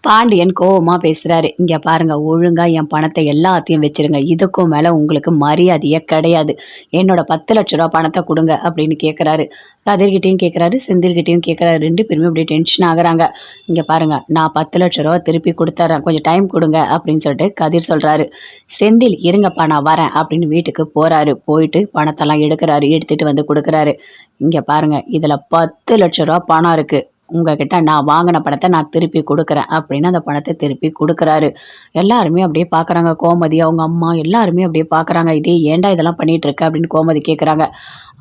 பாண்டியன் கோவமா பேசுறாரு. "இங்க பாருங்க, ஒழுங்கா என் பணத்த எல்லாத்தையும் வச்சுருங்க. இதுக்கும் மேல உங்களுக்கு மரியாதையே கிடையாது. என்னோட ரூ. 10,00,000 பணத்த குடுங்க" அப்படின்னு கேட்குறாரு. கதிர்கிட்டயும் கேட்குறாரு, செந்தில்கிட்டயும் கேட்குறாரு. 2 பேருமே அப்படியே டென்ஷன் ஆகுறாங்க. "இங்க பாருங்க, நான் ரூ. 10,00,000 திருப்பி குடுத்துர்றேன். கொஞ்சம் டைம் குடுங்க" அப்படின்னு சொல்லிட்டு கதிர் சொல்றாரு. செந்தில், "இருங்கப்பா நான் வரேன்" அப்படின்னு வீட்டுக்கு போறாரு. போயிட்டு பணத்தெல்லாம் எடுக்குறாரு. எடுத்துட்டு வந்து குடுக்குறாரு. "இங்க பாருங்க, இதுல ரூ. 10,00,000 பணம் இருக்கு. உங்ககிட்ட நான் வாங்கின பணத்த நான் திருப்பி குடுக்குறேன்" அப்படின்னு அந்த பணத்த திருப்பி குடுக்குறாரு. எல்லாருமே அப்படியே பார்க்குறாங்க. கோமதி, அவங்க அம்மா எல்லாருமே அப்படியே பார்க்குறாங்க. "டேய் ஏன்டா இதெல்லாம் பண்ணிட்டு இருக்க?" அப்படின்னு கோமதி கேட்குறாங்க.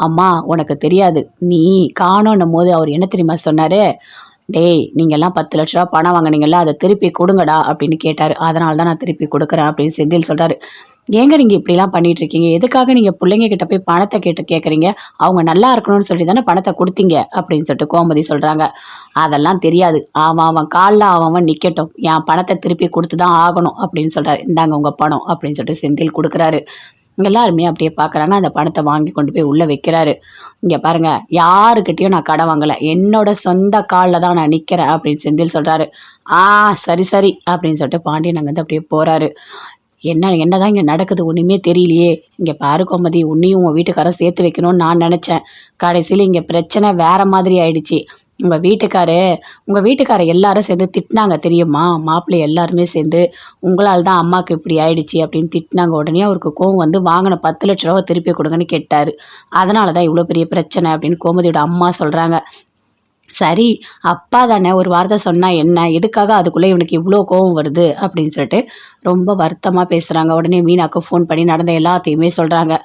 "அம்மா உனக்கு தெரியாது. நீ காணோன்னும்போது அவர் என்ன தெரியுமா சொன்னாரு? 'டேய் நீங்கலாம் ரூ. 10,00,000 பணம் வாங்குனீங்கல்ல, அத திருப்பி குடுங்கடா' அப்படின்னு கேட்டாரு. அதனால தான் நான் திருப்பி குடுக்குறேன்" அப்படின்னு செந்தில் சொல்றாரு. "ஏங்க நீங்க இப்படிலாம் பண்ணிட்டு இருக்கீங்க? எதுக்காக நீங்க புள்ளைங்க கிட்ட போய் பணத்த கேட்குறீங்க? அவங்க நல்லா இருக்கணும்னு சொல்லி தானே பணத்த குடுத்தீங்க" அப்படின்னு சொல்லிட்டு கோமதி சொல்றாங்க. "அதெல்லாம் தெரியாது. அவன் அவன் கால்ல அவன் நிக்கட்டும். என் பணத்த திருப்பி குடுத்து தான் ஆகணும்" அப்படின்னு சொல்றாரு. "இந்தாங்க உங்க பணம்" அப்படின்னு சொல்லிட்டு செந்தில் குடுக்குறாரு. எல்லாருமே அப்படியே பார்க்குறாங்க. அந்த பணத்த வாங்கி கொண்டு போய் உள்ள வைக்கிறாரு. "இங்க பாருங்க, யாருகிட்டயும் நான் கடன் வாங்கல. என்னோட சொந்த கால்ல தான் நான் நிக்கிறேன்" அப்படின்னு செந்தில் சொல்றாரு. "ஆ சரி, சரி" அப்படின்னு சொல்லிட்டு பாண்டியன் அங்கேருந்து அப்படியே போறாரு. என்னதான் இங்க நடக்குது ஒண்ணுமே தெரியலையே! இங்க பாரு கோமதி, உன்னையும் உன் வீட்டுக்காரரும் சேர்த்து வைக்கணும்னு நான் நெனச்சேன். கடைசில இங்க பிரச்சனை வேற மாதிரி ஆயிடுச்சு. உங்க வீட்டுக்காரு உங்க வீட்டுக்காரர் எல்லாரும் சேர்ந்து திட்டுனாங்க தெரியுமா? மாப்பிள்ளை எல்லாருமே சேர்ந்து, "உங்களால தான் அம்மாக்கு இப்படி ஆயிடுச்சு" அப்படின்னு திட்டுனாங்க. உடனே அவருக்கு கோவம் வந்து வாங்குன ரூ. 10,00,000 திருப்பி குடுங்கன்னு கேட்டாரு. அதனால தான் இவ்ளோ பெரிய பிரச்சனை அப்படின்னு கோமதியோட அம்மா சொல்றாங்க. சரி, அப்பா தானே ஒரு வார்த்தை சொன்னா என்ன? எதுக்காக அதுக்குள்ள இவனுக்கு இவ்ளோ கோவம் வருது? அப்படின்னு சொல்லிட்டு ரொம்ப வருத்தமா பேசுறாங்க. உடனே மீனாக்கு ஃபோன் பண்ணி நடந்த எல்லாத்தையுமே சொல்றாங்க.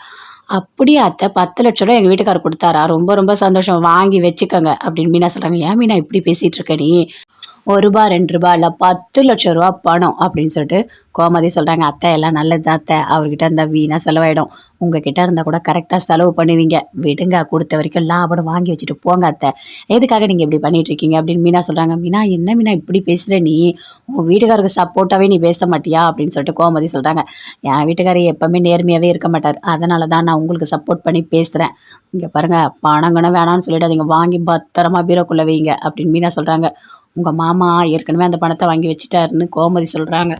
"அப்படியா அத்தை, ரூ. 10,00,000 எங்க வீட்டுக்காரர் குடுத்தாரா? ரொம்ப ரொம்ப சந்தோஷம். வாங்கி வச்சுக்கங்க" அப்படின்னு மீனா சொல்றாங்க. "ஏன் மீனா இப்படி பேசிட்டு இருக்க நீ? ரூ. 1 ரூ. 2 இல்ல ரூ. 10,00,000 பணம்" அப்படின்னு சொல்லிட்டு கோமதி சொல்றாங்க. "அத்தை எல்லாம் நல்லது தான் அத்தை. அவர்கிட்ட இருந்தா வீணா செலவாயிடும். உங்ககிட்ட இருந்தா கூட கரெக்டா செலவு பண்ணுவீங்க. விடுங்க, குடுத்த வரைக்கும் லாபம்னு வாங்கி வச்சுட்டு போங்க அத்தை. எதுக்காக நீங்க இப்படி பண்ணிட்டு இருக்கீங்க?" அப்படின்னு மீனா சொல்றாங்க. "மீனா என்ன மீனா இப்படி பேசுற நீ? உன் வீட்டுக்காரருக்கு சப்போர்ட்டாவே நீ பேச மாட்டியா?" அப்படின்னு சொல்லிட்டு கோமதி சொல்றாங்க. "என் வீட்டுக்காரர் எப்பவுமே நேர்மையாவே இருக்க மாட்டார். அதனால தான் நான் உங்களுக்கு சப்போர்ட் பண்ணி பேசுறேன். இங்க பாருங்க, பணம் கிணம் வேணாம்னு சொல்லிடாதீங்க. வாங்கி பத்திரமா பீரோக்குள்ள வைங்க" அப்படின்னு மீனா சொல்றாங்க. "உங்க மாமா ஏற்கனவே அந்த பணத்த வாங்கி வச்சுட்டாருன்னு" கோமதி சொல்றாங்க.